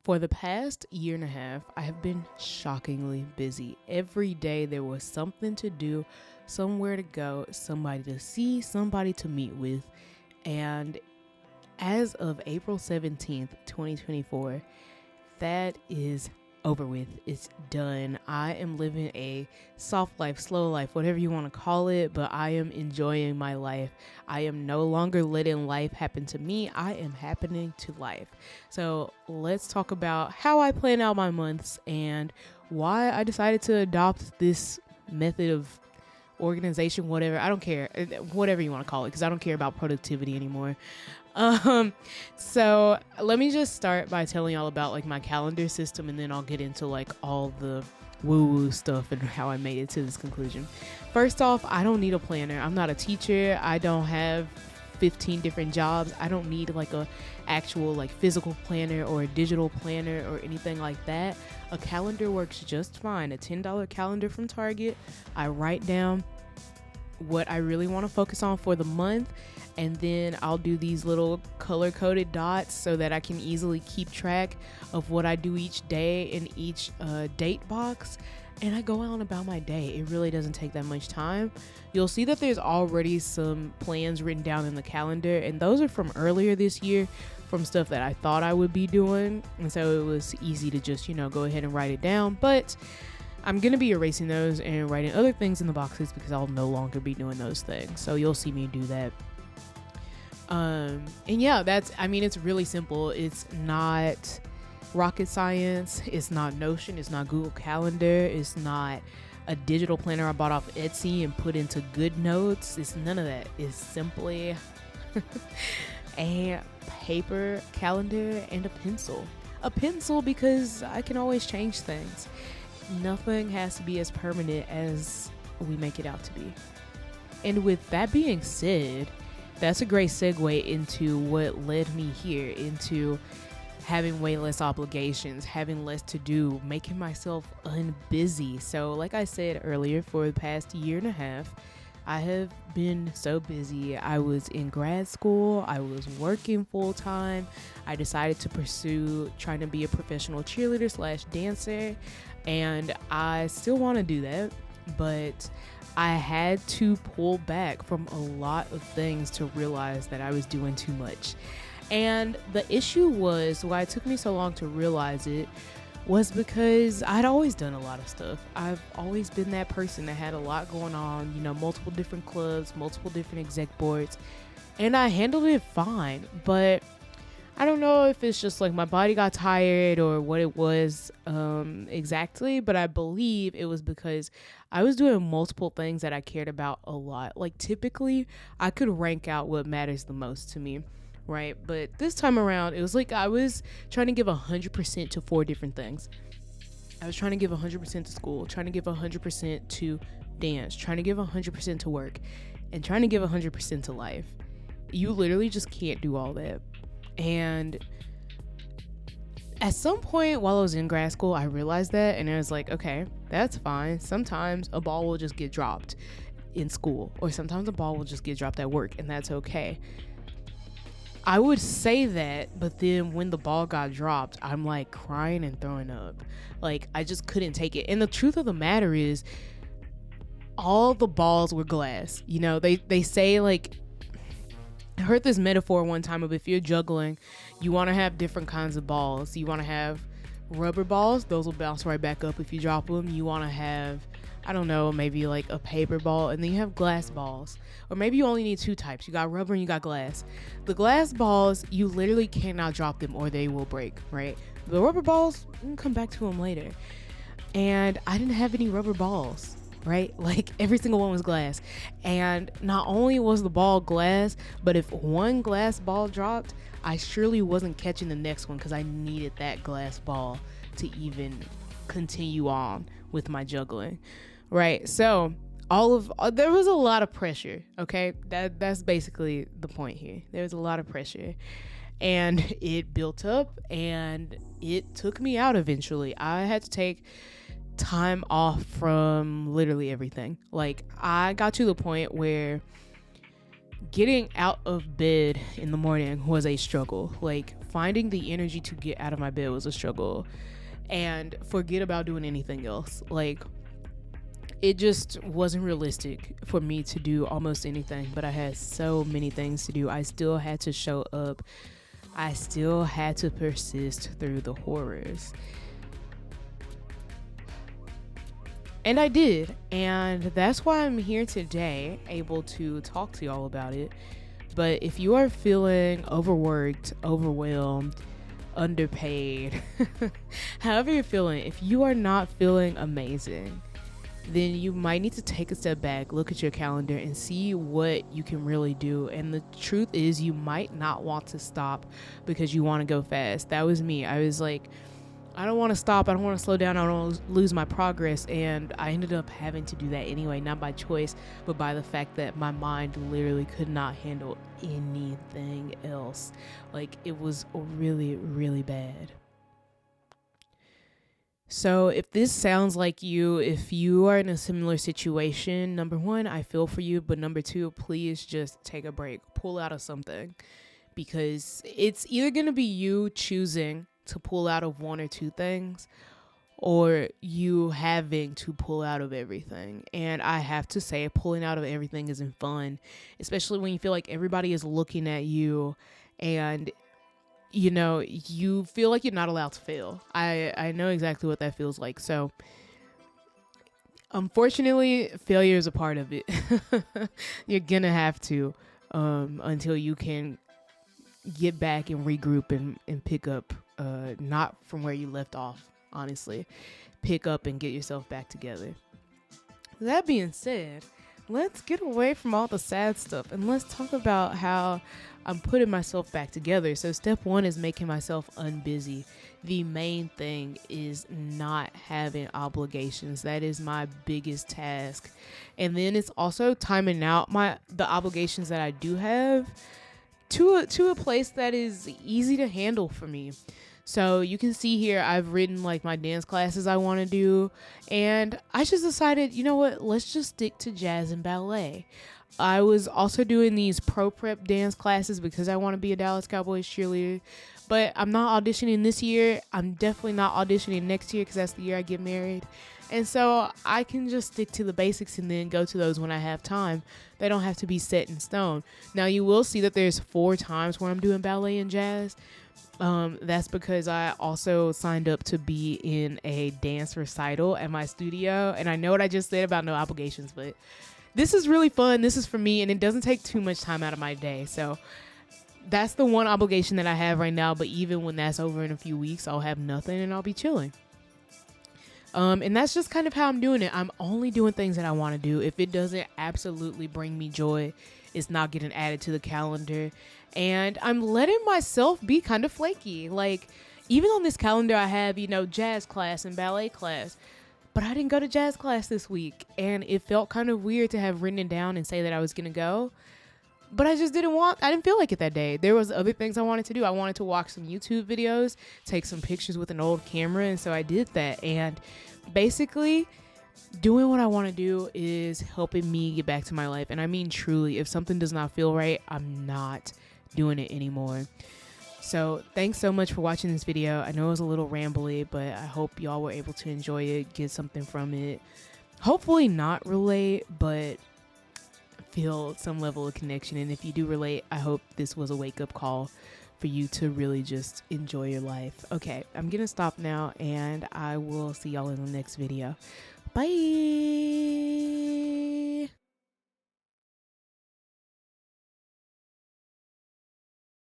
For the past year and a half, I have been shockingly busy. Every day there was something to do, somewhere to go, somebody to see, somebody to meet with. And as of April 17th, 2024, that is over with. It's done. I am living a soft life, slow life, whatever you want to call it, but I am enjoying my life. I am no longer letting life happen to me. I am happening to life. So let's talk about how I plan out my months and why I decided to adopt this method of organization, whatever. I don't care. Whatever you want to call it, because I don't care about productivity anymore. So let me just start by telling y'all about like my calendar system, and then I'll get into like all the woo-woo stuff and how I made it to this conclusion. First off, I don't need a planner. I'm not a teacher. I don't have 15 different jobs. I don't need like a actual like physical planner or a digital planner or anything like that. A calendar works just fine. A $10 calendar from Target. I write down what I really want to focus on for the month, and then I'll do these little color-coded dots so that I can easily keep track of what I do each day in each date box, and I go on about my day. It really doesn't take that much time. You'll see that there's already some plans written down in the calendar, and those are from earlier this year, from stuff that I thought I would be doing, and so it was easy to just, go ahead and write it down. But I'm going to be erasing those and writing other things in the boxes because I'll no longer be doing those things. So you'll see me do that. And yeah, it's really simple. It's not rocket science. It's not Notion. It's not Google Calendar. It's not a digital planner I bought off Etsy and put into GoodNotes. It's none of that. It's simply a paper calendar and a pencil. A pencil because I can always change things. Nothing has to be as permanent as we make it out to be. And with that being said, that's a great segue into what led me here, into having way less obligations, having less to do, making myself unbusy. So like I said earlier, for the past year and a half, I have been so busy. I was in grad school. I was working full time. I decided to pursue trying to be a professional cheerleader / dancer. And I still want to do that. But I had to pull back from a lot of things to realize that I was doing too much. And the issue was, why it took me so long to realize it, was because I'd always done a lot of stuff. I've always been that person that had a lot going on, multiple different clubs, multiple different exec boards, and I handled it fine. But I don't know if it's just like my body got tired or what it was exactly, but I believe it was because I was doing multiple things that I cared about a lot. Like typically I could rank out what matters the most to me, right? But this time around, it was like I was trying to give 100% to 4 different things. I was trying to give 100% to school, trying to give 100% to dance, trying to give 100% to work, and trying to give 100% to life. You literally just can't do all that. And at some point while I was in grad school, I realized that, and I was like, okay, that's fine. Sometimes a ball will just get dropped in school, or sometimes a ball will just get dropped at work, and that's okay. I would say that, but then when the ball got dropped, I'm like crying and throwing up. Like, I just couldn't take it. And the truth of the matter is, all the balls were glass. They say, like, I heard this metaphor one time of, if you're juggling, you want to have different kinds of balls. You want to have rubber balls. Those will bounce right back up if you drop them. You want to have, I don't know, maybe like a paper ball, and then you have glass balls. Or maybe you only need 2 types. You got rubber and you got glass. The glass balls, you literally cannot drop them or they will break, right? The rubber balls, you can come back to them later. And I didn't have any rubber balls, right? Like every single one was glass. And not only was the ball glass, but if one glass ball dropped, I surely wasn't catching the next one because I needed that glass ball to even continue on with my juggling, right? So there was a lot of pressure. Okay, that's basically the point here. There was a lot of pressure, and it built up, and it took me out eventually. I had to take time off from literally everything. Like, I got to the point where getting out of bed in the morning was a struggle. Like, finding the energy to get out of my bed was a struggle. And forget about doing anything else. Like, it just wasn't realistic for me to do almost anything, but I had so many things to do. I still had to show up. I still had to persist through the horrors. And I did. And that's why I'm here today, able to talk to y'all about it. But if you are feeling overworked, overwhelmed, underpaid, however you're feeling, if you are not feeling amazing, then you might need to take a step back, look at your calendar, and see what you can really do. And the truth is, you might not want to stop because you want to go fast. That was me. I was like, I don't want to stop. I don't want to slow down. I don't want to lose my progress. And I ended up having to do that anyway, not by choice, but by the fact that my mind literally could not handle anything else. Like, it was really, really bad. So if this sounds like you, if you are in a similar situation, number one, I feel for you. But number two, please just take a break, pull out of something, because it's either going to be you choosing to pull out of one or two things, or you having to pull out of everything. And I have to say, pulling out of everything isn't fun, especially when you feel like everybody is looking at you and you know, you feel like you're not allowed to fail. I know exactly what that feels like. So, unfortunately, failure is a part of it. You're going to have to until you can get back and regroup and pick up, not from where you left off, honestly. Pick up and get yourself back together. That being said, let's get away from all the sad stuff and let's talk about how I'm putting myself back together. So step one is making myself unbusy. The main thing is not having obligations. That is my biggest task. And then it's also timing out the obligations that I do have to a place that is easy to handle for me. So you can see here, I've written like my dance classes I want to do. And I just decided, you know what, let's just stick to jazz and ballet. I was also doing these pro prep dance classes because I want to be a Dallas Cowboys cheerleader. But I'm not auditioning this year. I'm definitely not auditioning next year because that's the year I get married. And so I can just stick to the basics and then go to those when I have time. They don't have to be set in stone. Now you will see that there's 4 times where I'm doing ballet and jazz. That's because I also signed up to be in a dance recital at my studio. And I know what I just said about no obligations, but this is really fun. This is for me, and it doesn't take too much time out of my day. So that's the one obligation that I have right now. But even when that's over in a few weeks, I'll have nothing and I'll be chilling. And that's just kind of how I'm doing it. I'm only doing things that I want to do. If it doesn't absolutely bring me joy, it's not getting added to the calendar. And I'm letting myself be kind of flaky. Like, even on this calendar, I have, jazz class and ballet class. But I didn't go to jazz class this week. And it felt kind of weird to have written it down and say that I was going to go. But I just I didn't feel like it that day. There was other things I wanted to do. I wanted to watch some YouTube videos, take some pictures with an old camera. And so I did that. And basically, doing what I want to do is helping me get back to my life. And I mean, truly, if something does not feel right, I'm not doing it anymore. So thanks so much for watching this video. I know it was a little rambly, but I hope y'all were able to enjoy it, get something from it. Hopefully not relate, but feel some level of connection. And if you do relate, I hope this was a wake-up call for you to really just enjoy your life. Okay, I'm gonna stop now, and I will see y'all in the next video. Bye.